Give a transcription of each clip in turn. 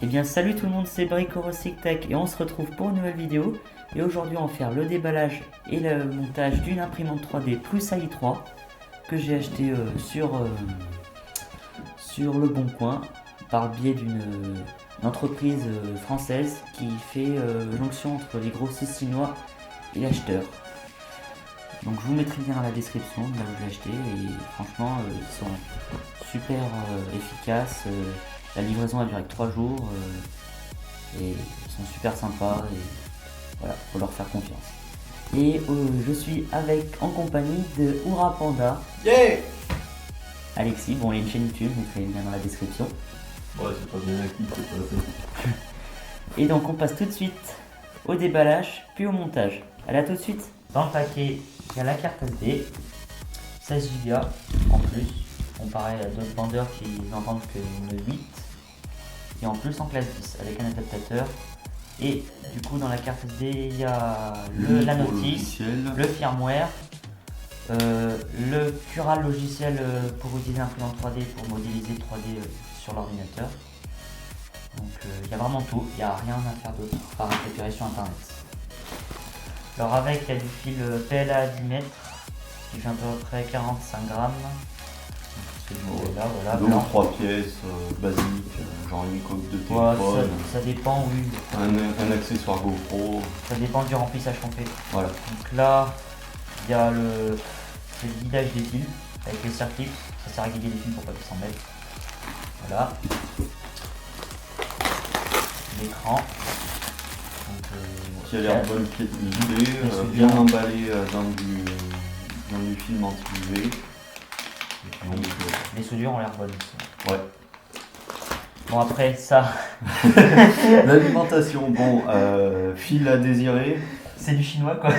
bien salut tout le monde, c'est Bricorosictech et on se retrouve pour une nouvelle vidéo. Et aujourd'hui on va faire le déballage et le montage d'une imprimante 3D plus AI3 que j'ai acheté sur le Bon Coin par le biais d'une entreprise française qui fait jonction entre les grossistes chinois et l'acheteur. Donc je vous mettrai le lien dans la description de là où je l'ai acheté et franchement ils sont super efficaces. La livraison a duré que 3 jours et ils sont super sympas et voilà, faut leur faire confiance. Et je suis en compagnie de Oura Panda. Yeah. Alexis, bon il y a une chaîne YouTube, je mettrai le lien dans la description. Ouais, c'est pas bien acquis, c'est pas ça. Et donc on passe tout de suite au déballage puis au montage. Allez, à tout de suite. Dans le paquet, il y a la carte SD, 16 Go en plus, comparé à d'autres vendeurs qui n'en vendent que 8. Et en plus en classe 10 avec un adaptateur. Et du coup dans la carte SD il y a la notice, le firmware, le cural logiciel pour utiliser l'imprimante 3D pour modéliser 3D sur l'ordinateur. Donc il y a vraiment tout, il n'y a rien à faire d'autre par récupérer sur internet. Alors avec il y a du fil PLA à 10 mètres qui fait à peu près 45 grammes. Là, voilà, 2 ou 3 pièces basiques, genre une coque de téléphone. Ça dépend, oui. Un accessoire GoPro. Ça dépend du remplissage qu'on fait. Voilà. Donc là, il y a le guidage des fils avec les circuits. Ça sert à guider les fils pour pas qu'ils s'en mêlent. Voilà. L'écran. Qui a l'air de bonne qualité, bien emballé dans du film anti-UV. Donc, les soudures ont l'air bonnes aussi. Ouais. Bon après ça. L'alimentation, bon, fil à désirer. C'est du chinois quoi.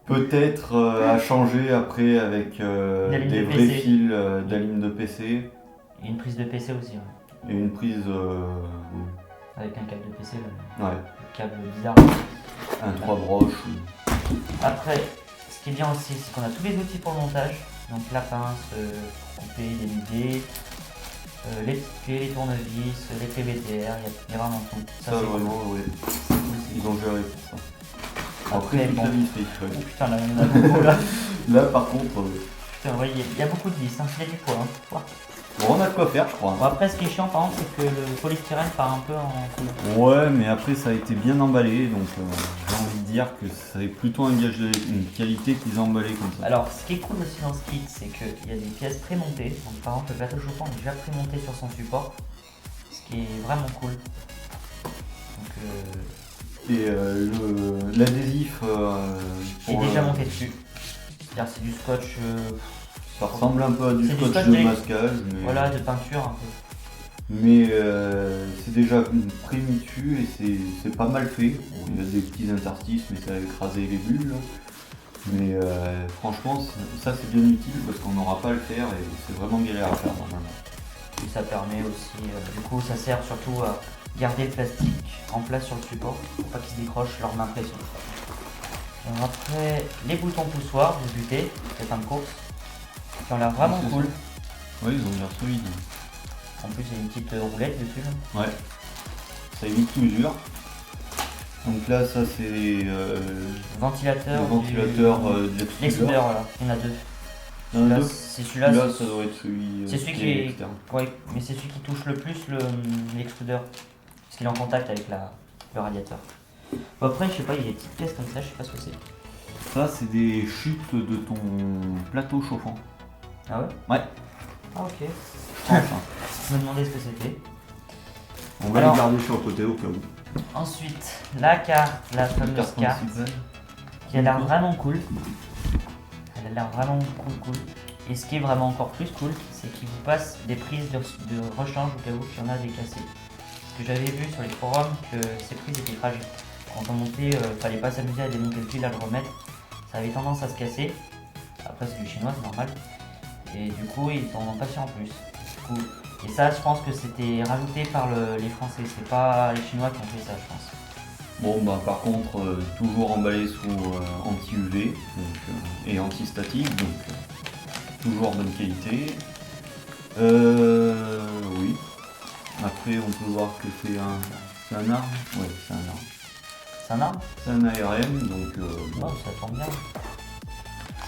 Peut-être à changer après avec des vrais fils d'alim de PC. Et une prise de PC aussi. Ouais. Et une prise. Avec un câble de PC. Ouais. Le câble bizarre. Un 3 broches. Après, ce qui est bien aussi, c'est qu'on a tous les outils pour le montage. Donc la pince pour couper, dénuder, les petites clés, les tournevis, les clés BTR, il y a vraiment tout. Ça vraiment, oui. Ils ont géré pour ça. Après, bon. Ouais. Oh putain, là, il y en a beaucoup là. Là par contre. Putain, ouais, il y a beaucoup de vis, hein. Il y a du poids. Hein. Bon, on a de quoi faire, je crois. Bon, après, ce qui est chiant par contre, c'est que le polystyrène part un peu en couleur. Ouais, mais après, ça a été bien emballé, donc j'ai envie de dire que c'est plutôt un gage de qualité qu'ils ont emballé comme ça. Alors, ce qui est cool aussi dans ce kit, c'est qu'il y a des pièces prémontées. Donc, par exemple, le plateau chauffant est déjà prémonté sur son support, ce qui est vraiment cool. Donc, et l'adhésif est déjà monté dessus. C'est-à-dire, c'est du scotch. Ça ressemble un peu à du scotch de masquage. Mais... Voilà, de peinture un peu. Mais c'est déjà prémis dessus et c'est pas mal fait. Bon, il y a des petits interstices, mais ça a écrasé les bulles. Mais franchement, ça c'est bien utile parce qu'on n'aura pas à le faire et c'est vraiment galère à faire normalement. Et ça permet aussi, du coup, ça sert surtout à garder le plastique en place sur le support pour pas qu'il se décroche lors de l'impression. Après, les boutons poussoirs, vous butez, c'est fin de course. Qui ont l'air vraiment cool. Oui, ils ont l'air solides. En plus, il y a une petite roulette dessus. Ouais. Ça évite l'usure. Donc là, ça c'est ventilateur. Le ventilateur de l'extrudeur, voilà. Il y en a deux. C'est celui-là. Celui-là, ça doit être celui. C'est celui qui est externe. Ouais, mais c'est celui qui touche le plus l'extrudeur. Parce qu'il est en contact avec le radiateur. Bon, après, je sais pas, il y a des petites pièces comme ça, je sais pas ce que c'est. Ça, c'est des chutes de ton plateau chauffant. Ah ouais? Ouais. Ah ok. Enfin, je me demandais ce que c'était. On va les garder sur le côté au cas où. Ensuite, la carte, la fameuse carte, qui a l'air vraiment cool. Elle a l'air vraiment cool. Et ce qui est vraiment encore plus cool, c'est qu'il vous passe des prises de rechange au cas où il y en a des cassées. Parce que j'avais vu sur les forums que ces prises étaient fragiles. Quand on montait, fallait pas s'amuser à démonter le fil, à le remettre. Ça avait tendance à se casser. Après c'est du chinois, c'est normal. Et du coup ils t'en ont pas fait en plus. Et ça je pense que c'était rajouté par les Français, c'est pas les Chinois qui ont fait ça je pense. Bon bah par contre toujours emballé sous anti-UV et anti-statique, donc toujours bonne qualité. Oui. Après, on peut voir que c'est un arme. Ouais, c'est un arme. C'est un arme? C'est un ARM, donc Oh, ça tombe bien.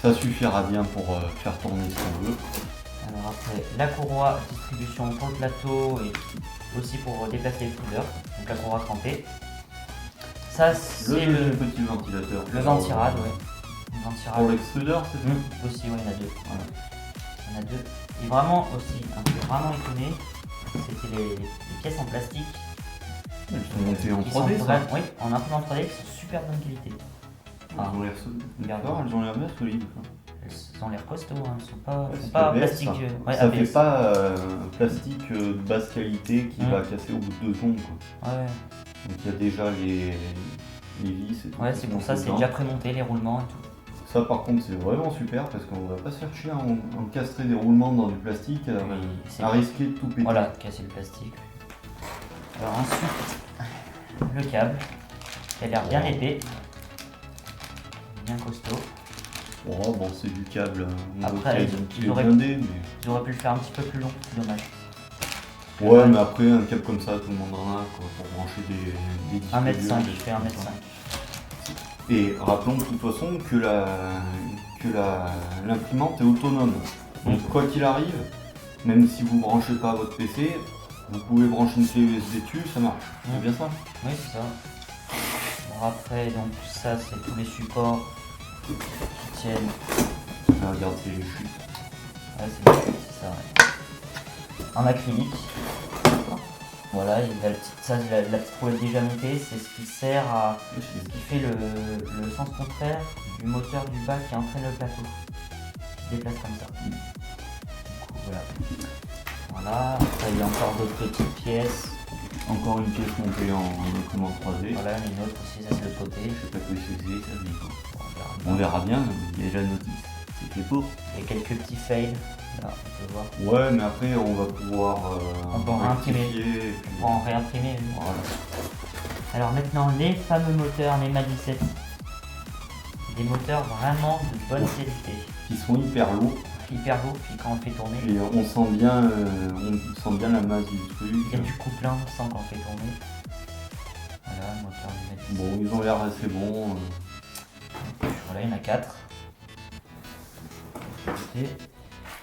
ça suffira bien pour faire tourner ce qu'on veut. Alors après, la courroie distribution pour le plateau et aussi pour déplacer les soudeurs. Donc la courroie trempée. Ça, c'est Le petit ventilateur. le ventirad, ouais. Le ventirad. Pour l'extrudeur, c'est ça? Aussi, ouais, il y en a deux. Voilà. Il y en a deux. Et vraiment aussi, un peu vraiment étonné, c'était les pièces en plastique. Elles sont montées en qui sont 3D, ça? vraiment- Oui, en imprimante 3D qui sont super bonne qualité. Elles ont l'air solides. D'accord, elles ont l'air bien solides. Elles ont l'air costauds, hein. Elles sont pas, Ouais, elles sont c'est pas ABS, plastique. ça. Ouais, Ça ABS. fait pas un plastique de basse qualité qui va casser au bout de 2 secondes, quoi. Ouais, Donc il y a déjà les vis et tout. ouais qui c'est sont pour ça, c'est dedans. déjà prémonté, les roulements et tout. Ça par contre c'est vraiment super parce qu'on va pas se faire chier à encastrer des roulements dans du plastique c'est- à risquer de tout péter. Voilà, casser le plastique. Alors ensuite, le câble, qui a l'air bien épais, bien costaud. Oh, bon c'est du câble, on Après, voit ils qu'il est auraient- blindé, mais... Ils auraient pu le faire un petit peu plus long, c'est dommage. Ouais, mais après un câble comme ça tout le monde en a quoi, pour brancher des disques 1m5, durs, il fait 1m5. Et rappelons de toute façon que l'imprimante est autonome. Donc quoi qu'il arrive, même si vous branchez pas votre PC, vous pouvez brancher une clé USB dessus, ça marche. C'est bien ça? Oui, c'est ça. Bon, après, donc ça, c'est tous les supports qui tiennent. Ah, regarde, c'est les chutes. Ouais, c'est ça, ouais. En acrylique. Voilà, il y a la petite roulette déjà montée, c'est ce qui sert à. Ce qui fait le sens contraire du moteur du bas qui entraîne le plateau. Il se déplace comme ça. Du coup, voilà. Voilà, après il y a encore d'autres petites pièces. Encore une pièce montée en imprimante 3D. Voilà, il y en a une autre aussi, ça c'est le côté. Je sais pas quoi c'est, ça dit quoi. Bon, On verra bien, il y a déjà la notice. C'est fait pour. il y a quelques petits fails, là, on peut voir. Ouais, mais après on va pouvoir On peut réimprimer. rectifier, et puis- On va en réimprimer. Oui. Voilà. Alors maintenant, les fameux moteurs NEMA 17. Des moteurs vraiment de bonne qualité. Qui sont hyper lourds. Hyper lourds, puis quand on le fait tourner, Et on sent bien la masse du truc. il y a du couplin, on sent quand on fait tourner. Voilà, moteur NEMA 17. Bon, ils ont l'air assez bons. Voilà, il y en a 4.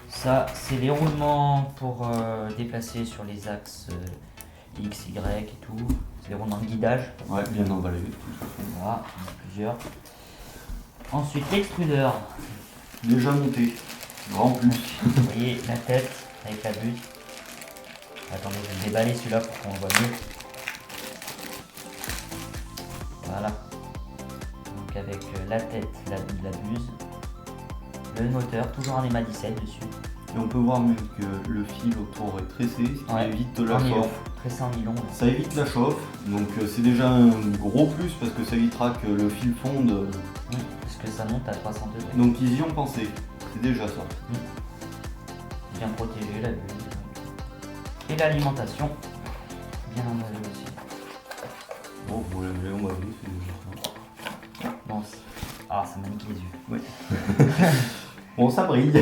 Ça, c'est les roulements pour déplacer sur les axes X, Y et tout. C'est les roulements de guidage. Ouais, bien emballé. De toute façon. Voilà, il y en a plusieurs. Ensuite, l'extrudeur. Déjà monté. Grand plus. Vous voyez la tête avec la buse. Attendez, je vais déballer celui-là pour qu'on voit mieux. Voilà. Donc avec la tête, la buse, le moteur, toujours un NEMA 17 dessus. Et on peut voir même que le fil autour est tressé, ce qui Ouais, évite la en nylon, chauffe. tressé en nylon. Ça évite la chauffe, donc c'est déjà un gros plus parce que ça évitera que le fil fonde. Oui, parce que ça monte à 300 degrés. Donc ils y ont pensé, c'est déjà ça. Bien protégé la buse. Et l'alimentation, bien emballée aussi. Bon, vous l'avez emballé, c'est déjà ça. Bon, ah, ça magnifique les yeux. Oui. Bon, ça brille.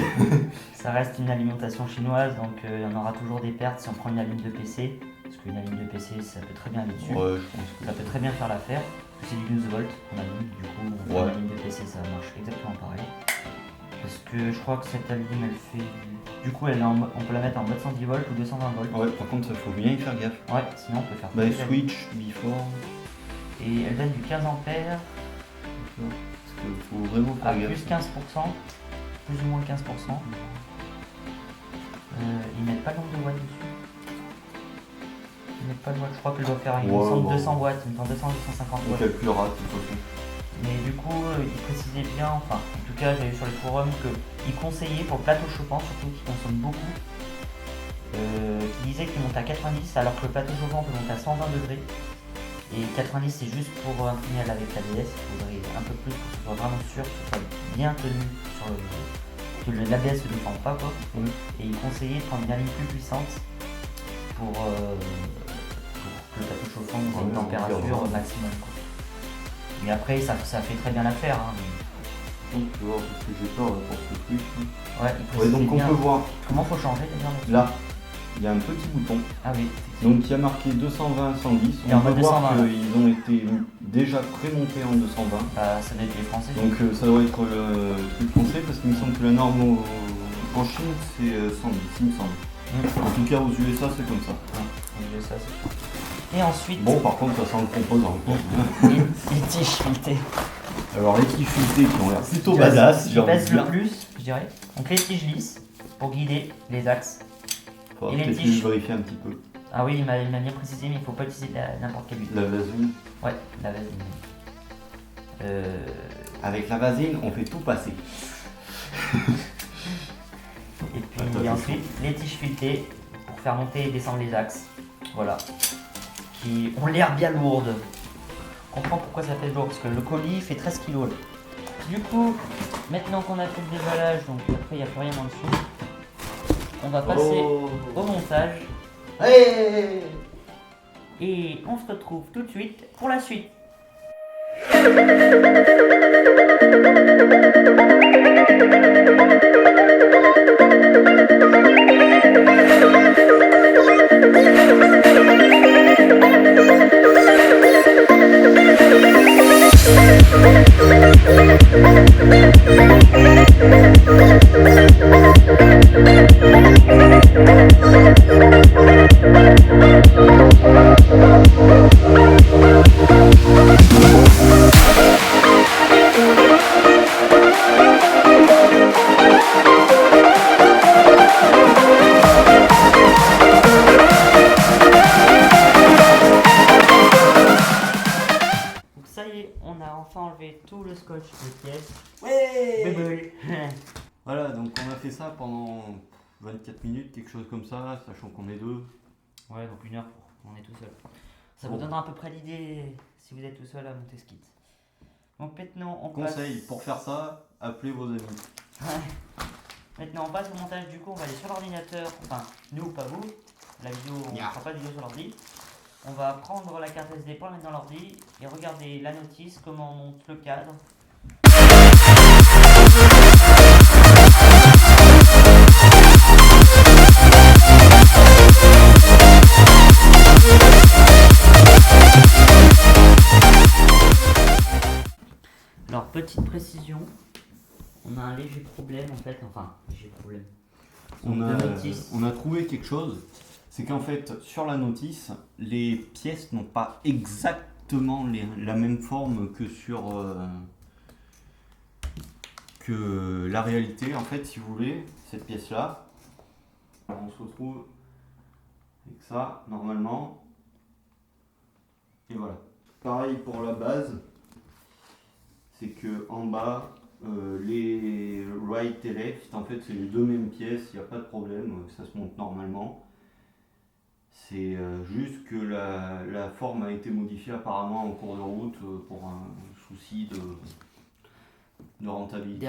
Ça reste une alimentation chinoise, donc il y en aura toujours des pertes si on prend une ligne de PC. Parce qu'une ligne de PC, ça peut très bien aller dessus. Ouais, je pense que... Ça peut très bien faire l'affaire. C'est du 12 volts qu'on aligne, du coup, on prend Ouais. une ligne de PC, ça marche exactement pareil. Parce que je crois que cette ligne, elle fait. Du coup, on peut la mettre en mode 110 volts ou 220 volts. Ouais, par contre, ça faut bien y faire gaffe. Ouais, sinon on peut faire. Bah, toute la- switch, before. Et elle donne du 15 ampères Parce qu'il faut vraiment à faire plus gaffe. 15%, plus ou moins 15%. Ils mettent pas le nombre de watts dessus. Ils mettent pas de watts, je crois qu'elle doit faire une Ouais, descente bon. 200 watts, une 200 250 On watts. calculera de toute façon. Mais du coup, ils précisaient bien, enfin, en tout cas, j'avais vu sur les forums qu'ils conseillaient pour le plateau chauffant, surtout qui consomme beaucoup, qui disait qu'il monte à 90, alors que le plateau chauffant peut monter à 120 degrés. Et 90, c'est juste pour imprimer avec l'ABS, il faudrait un peu plus pour que ce soit vraiment sûr, que ce soit bien tenu sur que l'ABS ne défende pas, quoi. Oui. Et ils conseillaient de prendre une ligne plus puissante pour que le plateau chauffant ait une Ouais, température ouais. maximum, quoi. Mais après, ça fait très bien l'affaire. Hein. Donc, tu vois, parce que j'ai peur là, pour ce truc. Ouais, il Ouais, donc on bien. peut voir Comment faut changer d'ailleurs là-dessus là, il y a un petit bouton. Ah oui. Donc il y a marqué 220, 110. Et en On peut mode voir 220. qu'ils ont été déjà prémontés en 220. Bah, ça doit être les Français. Donc ça doit être le truc français parce qu'il me semble que la norme en Chine c'est 110, il me semble. En tout cas aux USA c'est comme ça. Ouais, ça, c'est sûr. Et ensuite, Bon par contre ça sent le composant. les tiges filetées. Alors les tiges filetées qui ont l'air plutôt Qui badass, j'ai envie de pèsent le dire. plus, je dirais. Donc les tiges lisses pour guider les axes. Faudra Et les peut-être tiges. vérifier un petit peu. Ah oui, il m'a bien précisé, mais il faut pas utiliser n'importe quel huile. La vasine. Ouais, la vasine. Avec la vasine on fait tout passer. Et puis Attends, ensuite, les tiges filetées pour faire monter et descendre les axes. Voilà. Qui ont l'air bien lourdes. On comprend pourquoi ça fait lourd, parce que le colis fait 13 kg. Du coup, maintenant qu'on a fait le déballage, donc après il n'y a plus rien en dessous, on va passer au montage. Hey Et on se retrouve tout de suite pour la suite. Donc ça y est, on a enfin enlevé tout le scotch des pièces. Ouais Voilà, donc on a fait ça pendant 24 minutes, quelque chose comme ça, sachant qu'on est deux. Ouais, donc 1 heure pour on est tout seul. Ça Bon. vous donnera à peu près l'idée si vous êtes tout seul à monter ce kit. Donc maintenant on Conseil, passe... pour faire ça, appelez vos amis. Ouais. Maintenant on passe au montage, du coup on va aller sur l'ordinateur, enfin nous pas vous, la vidéo, on ne Yeah. fera pas de vidéo sur l'ordi. On va prendre la carte SD pour la mettre dans l'ordi et regarder la notice, comment on monte le cadre. Alors petite précision, on a un léger problème en fait, enfin léger problème. On De a, notice. on a trouvé quelque chose, c'est qu'en fait, sur la notice, les pièces n'ont pas exactement la même forme que sur que la réalité. En fait, si vous voulez, cette pièce-là, on se retrouve avec ça, normalement. Et voilà. Pareil pour la base, c'est que en bas, les right et left, en fait, c'est les deux mêmes pièces, il n'y a pas de problème, ça se monte normalement. C'est juste que la forme a été modifiée apparemment en cours de route pour un souci de rentabilité.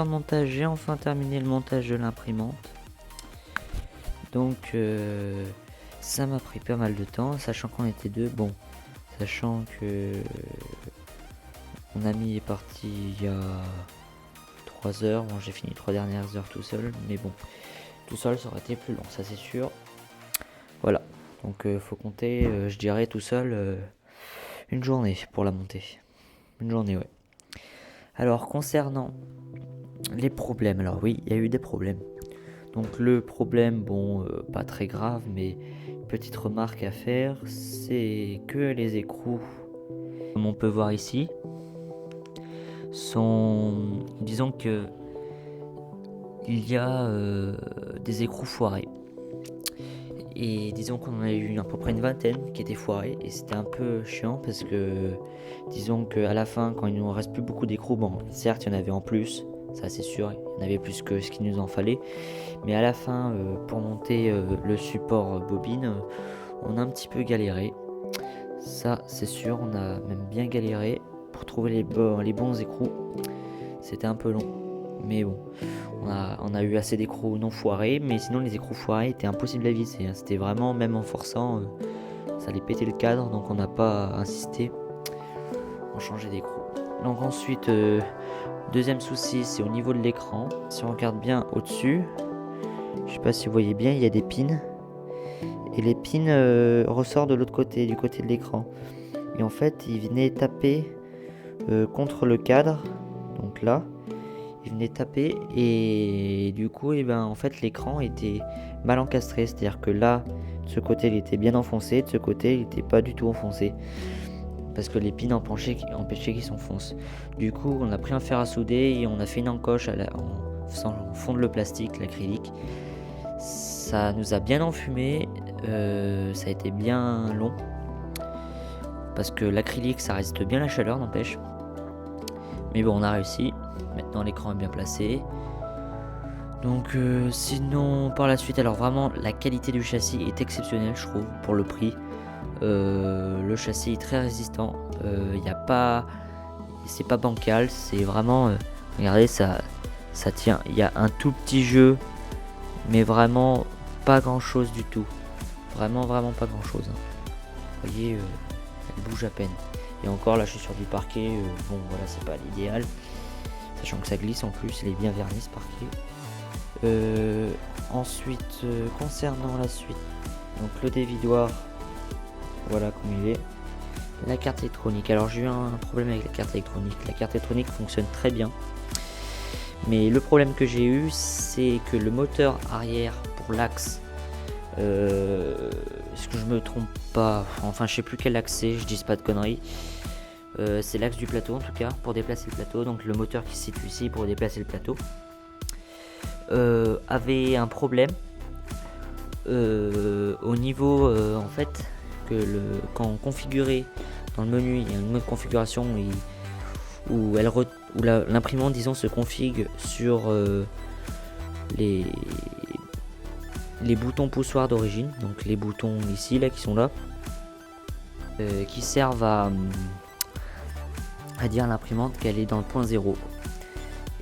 de montage, j'ai enfin terminé le montage de l'imprimante. Donc ça m'a pris pas mal de temps, sachant qu'on était deux. Bon, sachant que mon ami est parti il y a 3 heures. Bon, j'ai fini 3 dernières heures tout seul, mais bon, tout seul ça aurait été plus long, ça c'est sûr. Voilà, donc faut compter, je dirais tout seul, une journée pour la monter. Une journée, ouais. Alors concernant les problèmes, alors oui, il y a eu des problèmes. Donc le problème, bon, pas très grave, mais petite remarque à faire, c'est que les écrous, comme on peut voir ici, sont, disons que il y a des écrous foirés. Et disons qu'on en a eu à peu près une vingtaine qui étaient foirés, et c'était un peu chiant parce que disons qu'à la fin, quand il ne nous reste plus beaucoup d'écrous, bon, certes il y en avait en plus, ça c'est sûr, il y en avait plus que ce qu'il nous en fallait, mais à la fin, pour monter le support bobine, on a un petit peu galéré. Ça c'est sûr, on a même bien galéré pour trouver les bons écrous. C'était un peu long, mais bon, on a eu assez d'écrous non foirés, mais sinon les écrous foirés étaient impossibles à visser, hein. C'était vraiment, même en forçant, ça allait péter le cadre, donc on n'a pas insisté, on changeait d'écrou. Donc ensuite, deuxième souci, c'est au niveau de l'écran. Si on regarde bien au-dessus, je sais pas si vous voyez bien, il y a des pins, et les pins ressortent de l'autre côté, du côté de l'écran. Et en fait, ils venaient taper contre le cadre, donc là, ils venaient taper, et du coup, en fait, l'écran était mal encastré, c'est-à-dire que là, de ce côté, il était bien enfoncé, de ce côté, il n'était pas du tout enfoncé, parce que les pins empêchaient qu'il s'enfonce. Du coup, on a pris un fer à souder et on a fait une encoche en faisant fondre le plastique, l'acrylique. Ça nous a bien enfumé, ça a été bien long, parce que l'acrylique, ça résiste bien à la chaleur, n'empêche. Mais bon, on a réussi. Maintenant, l'écran est bien placé. Donc, sinon, par la suite, alors vraiment, la qualité du châssis est exceptionnelle, je trouve, pour le prix. Le châssis est très résistant. C'est pas bancal, c'est vraiment. Regardez, ça tient. Il y a un tout petit jeu, mais vraiment pas grand chose du tout. Vraiment pas grand chose. Vous voyez, elle bouge à peine. Et encore là, je suis sur du parquet. Bon, voilà, c'est pas l'idéal. Sachant que ça glisse en plus, il est bien verni ce parquet. Ensuite, concernant la suite, donc le dévidoir, voilà comme il est. La carte électronique, alors j'ai eu un problème avec la carte électronique. La carte électronique fonctionne très bien, mais le problème que j'ai eu, c'est que le moteur arrière pour l'axe, est-ce que je me trompe pas, enfin je sais plus quel axe c'est, je dis pas de conneries. C'est l'axe du plateau en tout cas, pour déplacer le plateau, donc le moteur qui se situe ici pour déplacer le plateau, avait un problème au niveau en fait que quand on configurait dans le menu, il y a une mode configuration où l'imprimante disons se configure sur les boutons poussoirs d'origine, donc les boutons ici là qui sont là, qui servent à dire à l'imprimante qu'elle est dans le point 0.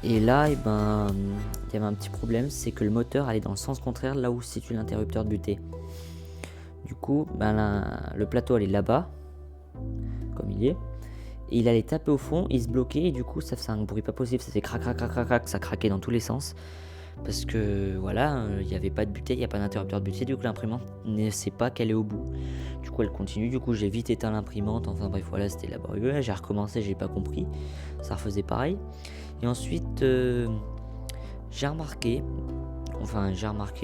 Et là, il y avait un petit problème, c'est que le moteur allait dans le sens contraire là où se situe l'interrupteur de butée. Du coup, le plateau allait là-bas, comme il est, et il allait taper au fond, il se bloquait, et du coup, ça faisait un bruit pas possible, ça faisait crac, ça craquait dans tous les sens. Parce que voilà, il n'y avait pas de butée, il n'y a pas d'interrupteur de butée, du coup l'imprimante ne sait pas qu'elle est au bout. Du coup elle continue, du coup j'ai vite éteint l'imprimante, enfin bref voilà, c'était laborieux, j'ai recommencé, j'ai pas compris, ça refaisait pareil. Et ensuite j'ai remarqué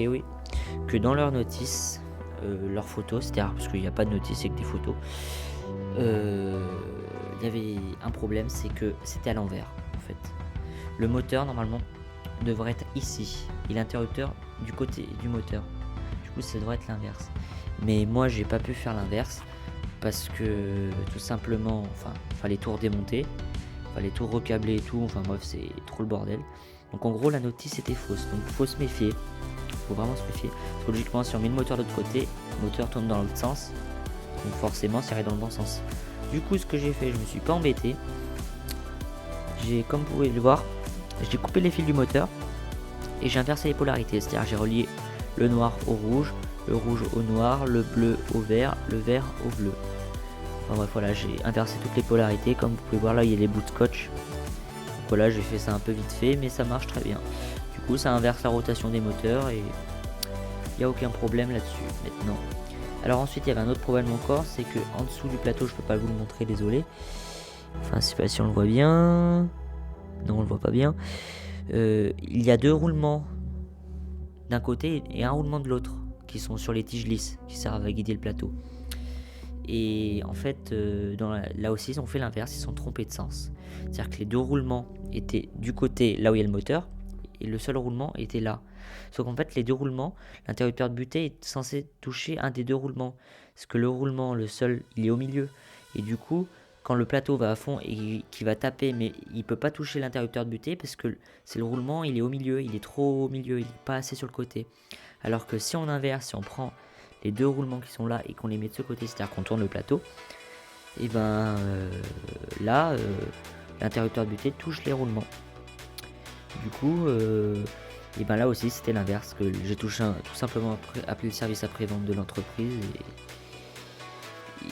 oui, que dans leur notice, leurs photos, c'est-à-dire parce qu'il n'y a pas de notice, c'est que des photos, il y avait un problème, c'est que c'était à l'envers en fait. Le moteur normalement devrait être ici et l'interrupteur du côté du moteur. Du coup ça devrait être l'inverse. Mais moi j'ai pas pu faire l'inverse parce que tout simplement, fallait tout redémonter, fallait tout recabler et tout, enfin bref c'est trop le bordel. Donc en gros la notice était fausse, donc faut se méfier, faut vraiment se méfier. Parce que logiquement si on met le moteur de l'autre côté, le moteur tourne dans l'autre sens, donc forcément ça irait dans le bon sens. Du coup ce que j'ai fait, je me suis pas embêté, comme vous pouvez le voir, j'ai coupé les fils du moteur et j'ai inversé les polarités, c'est-à-dire j'ai relié le noir au rouge, le rouge au noir, le bleu au vert, le vert au bleu. Enfin bref, voilà, j'ai inversé toutes les polarités. Comme vous pouvez voir là, il y a les bouts de scotch. Donc voilà, j'ai fait ça un peu vite fait, mais ça marche très bien. Du coup, ça inverse la rotation des moteurs et il n'y a aucun problème là-dessus maintenant. Alors ensuite, il y avait un autre problème encore, c'est que en dessous du plateau, je peux pas vous le montrer, désolé. Enfin, je sais pas si on le voit bien. Non, on le voit pas bien. Il y a 2 roulements d'un côté et un roulement de l'autre qui sont sur les tiges lisses qui servent à guider le plateau. Et en fait, là aussi, ils ont fait l'inverse, ils sont trompés de sens. C'est-à-dire que les 2 roulements étaient du côté là où il y a le moteur, et le seul roulement était là. Sauf qu'en fait, les 2 roulements, l'interrupteur de butée est censé toucher un des 2 roulements. Parce que le roulement, le seul, il est au milieu. Et du coup, quand le plateau va à fond et qu'il va taper, mais il peut pas toucher l'interrupteur de butée parce que c'est le roulement, il est au milieu, il est trop au milieu, il n'est pas assez sur le côté. Alors que si on inverse, si on prend les 2 roulements qui sont là et qu'on les met de ce côté, c'est-à-dire qu'on tourne le plateau, et ben là, l'interrupteur de butée touche les roulements. Du coup, et ben là aussi c'était l'inverse, que j'ai tout simplement appelé le service après-vente de l'entreprise et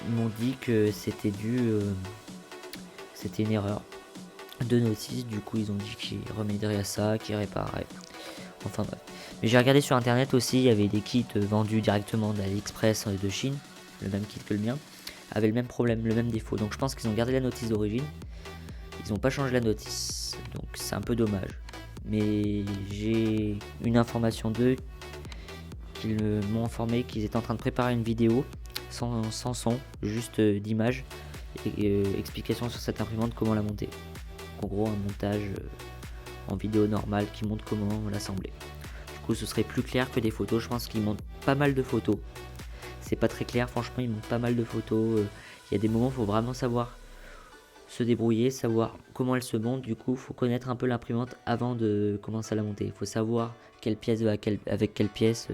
ils m'ont dit que c'était c'était une erreur de notice. Du coup, ils ont dit qu'ils remédieraient à ça, qu'ils répareraient. Enfin bref. Mais j'ai regardé sur internet aussi, il y avait des kits vendus directement d'AliExpress de Chine, le même kit que le mien, avait le même problème, le même défaut. Donc je pense qu'ils ont gardé la notice d'origine, ils n'ont pas changé la notice, donc c'est un peu dommage. Mais j'ai une information d'eux qu'ils m'ont informé qu'ils étaient en train de préparer une vidéo sans son, juste d'image et explication sur cette imprimante, comment la monter. En gros, un montage en vidéo normale qui montre comment l'assembler. Du coup, ce serait plus clair que des photos. Je pense qu'ils montrent pas mal de photos. C'est pas très clair, franchement, ils montrent pas mal de photos. Il y a des moments où il faut vraiment savoir se débrouiller, savoir comment elle se monte. Du coup, il faut connaître un peu l'imprimante avant de commencer à la monter. Il faut savoir quelle pièce va avec quelle pièce.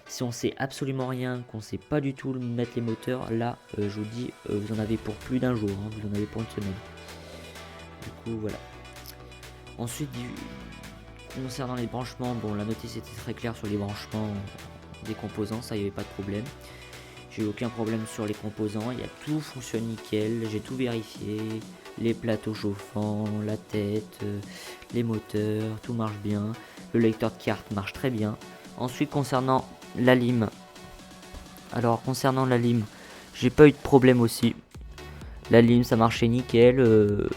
Si on sait absolument rien, qu'on sait pas du tout mettre les moteurs, là, je vous dis, vous en avez pour plus d'un jour, hein, vous en avez pour une semaine. Du coup, voilà. Ensuite, concernant les branchements, bon, la notice était très claire sur les branchements des composants, ça, il n'y avait pas de problème. J'ai eu aucun problème sur les composants, tout fonctionne nickel, j'ai tout vérifié, les plateaux chauffants, la tête, les moteurs, tout marche bien, le lecteur de carte marche très bien. Ensuite, concernant la lime, j'ai pas eu de problème aussi. La lime, ça marchait nickel.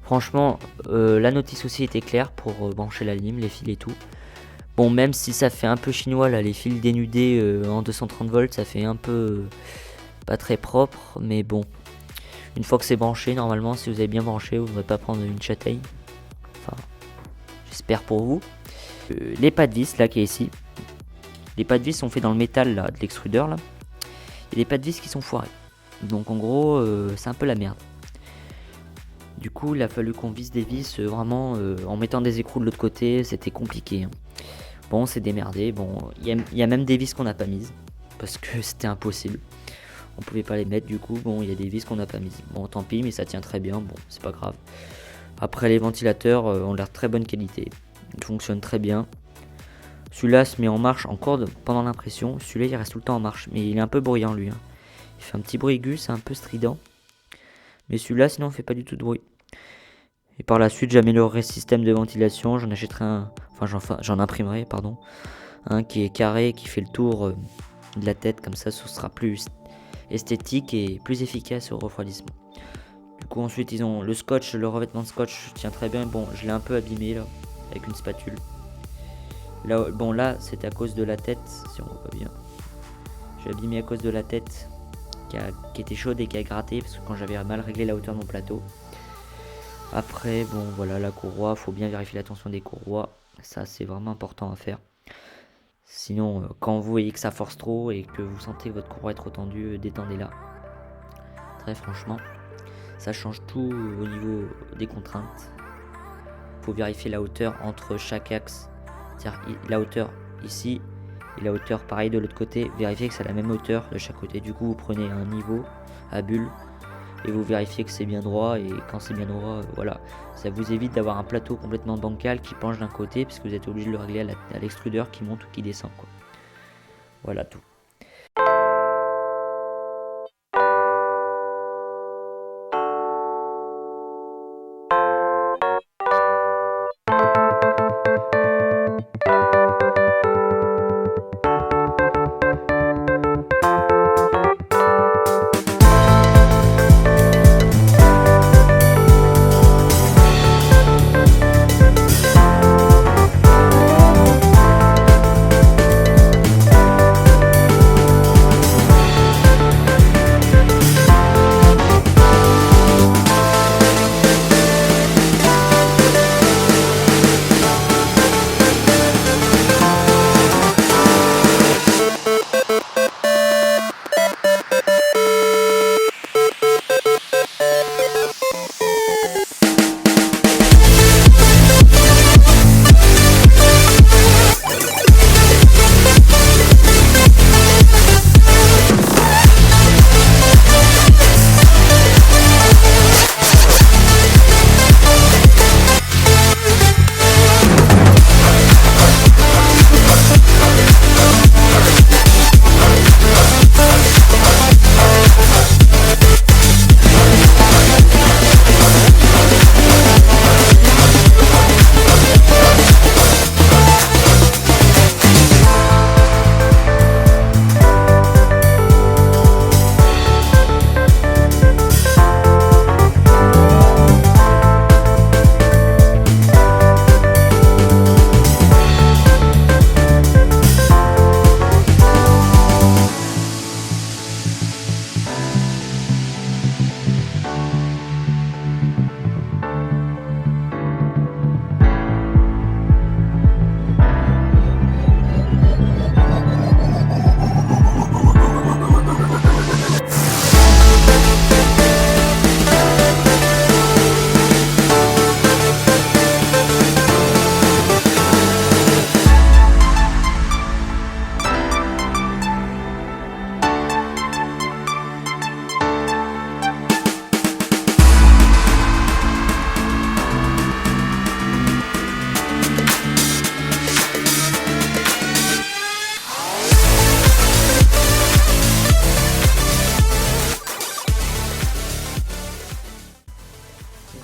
Franchement, la notice aussi était claire pour brancher la lime, les fils et tout. Bon, même si ça fait un peu chinois là, les fils dénudés en 230 volts, ça fait un peu pas très propre, mais bon. Une fois que c'est branché, normalement, si vous avez bien branché, vous ne devrez pas prendre une châtaigne. Enfin, j'espère pour vous. Les pas de vis là qui est ici. Les pas de vis sont faits dans le métal là, de l'extrudeur là. Et les pas de vis qui sont foirés. Donc en gros, c'est un peu la merde. Du coup, il a fallu qu'on visse des vis vraiment en mettant des écrous de l'autre côté, c'était compliqué. Hein. Bon, c'est démerdé. Bon, il y a même des vis qu'on n'a pas mises parce que c'était impossible. On pouvait pas les mettre, du coup, bon, il y a des vis qu'on n'a pas mises. Bon, tant pis, mais ça tient très bien, bon, c'est pas grave. Après, les ventilateurs ont l'air de très bonne qualité. Ils fonctionnent très bien. Celui-là se met en marche encore pendant l'impression. Celui-là, il reste tout le temps en marche, mais il est un peu bruyant, lui. Hein. Il fait un petit bruit aigu, c'est un peu strident. Mais celui-là, sinon, il fait pas du tout de bruit. Et par la suite, j'améliorerai le système de ventilation. J'en achèterai j'en imprimerai, pardon. Un qui est carré, qui fait le tour de la tête, comme ça, ce sera plus esthétique et plus efficace au refroidissement. Du coup, ensuite, ils ont le scotch, le revêtement de scotch tient très bien. Bon, je l'ai un peu abîmé là, avec une spatule. Là, bon, là, c'est à cause de la tête, si on voit pas bien. J'ai abîmé à cause de la tête qui était chaude et qui a gratté parce que quand j'avais mal réglé la hauteur de mon plateau. Après, bon, voilà, la courroie, faut bien vérifier la tension des courroies. Ça, c'est vraiment important à faire. Sinon, quand vous voyez que ça force trop et que vous sentez votre courroie être trop tendue, détendez-la. Très franchement, ça change tout au niveau des contraintes. Faut vérifier la hauteur entre chaque axe. C'est-à-dire la hauteur ici et la hauteur pareil de l'autre côté. Vérifiez que c'est la même hauteur de chaque côté. Du coup, vous prenez un niveau à bulle et vous vérifiez que c'est bien droit, et quand c'est bien droit, voilà, ça vous évite d'avoir un plateau complètement bancal qui penche d'un côté puisque vous êtes obligé de le régler à l'extrudeur qui monte ou qui descend, quoi. Voilà tout.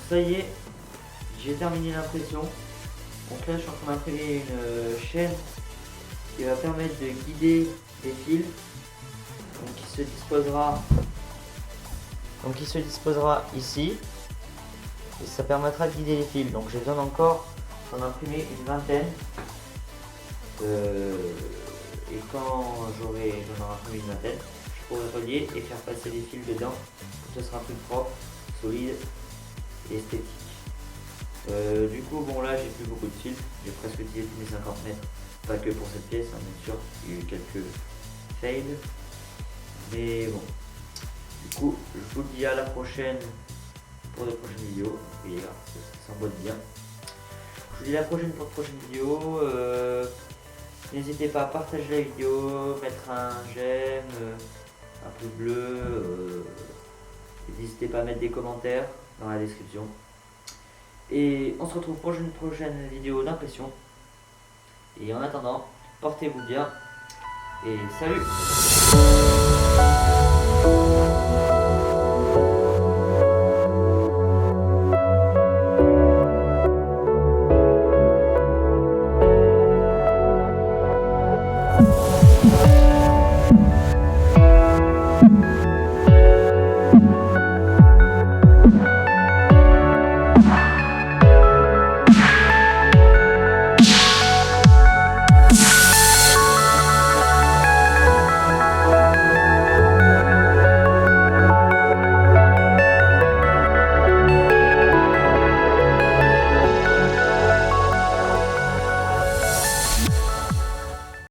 Ça y est, j'ai terminé l'impression. Donc là, je suis en train d'imprimer une chaîne qui va permettre de guider les fils. Donc il se disposera ici. Et ça permettra de guider les fils. Donc j'ai besoin encore d'en imprimer une vingtaine. Et quand j'en aurai imprimé une vingtaine, je pourrai relier et faire passer les fils dedans. Ce sera plus propre, solide et esthétique. Du coup, bon là j'ai plus beaucoup de fils, j'ai presque utilisé tous mes 50 mètres, pas que pour cette pièce, hein, bien sûr, il y a eu quelques fails, mais bon. Du coup, je vous dis à la prochaine pour de prochaines vidéos, et là, ça s'emboîte bien. Je vous dis à la prochaine pour de prochaines vidéos, n'hésitez pas à partager la vidéo, mettre un j'aime, un pouce bleu, et n'hésitez pas à mettre des commentaires dans la description. Et on se retrouve pour une prochaine vidéo d'impression. Et en attendant, portez-vous bien et salut!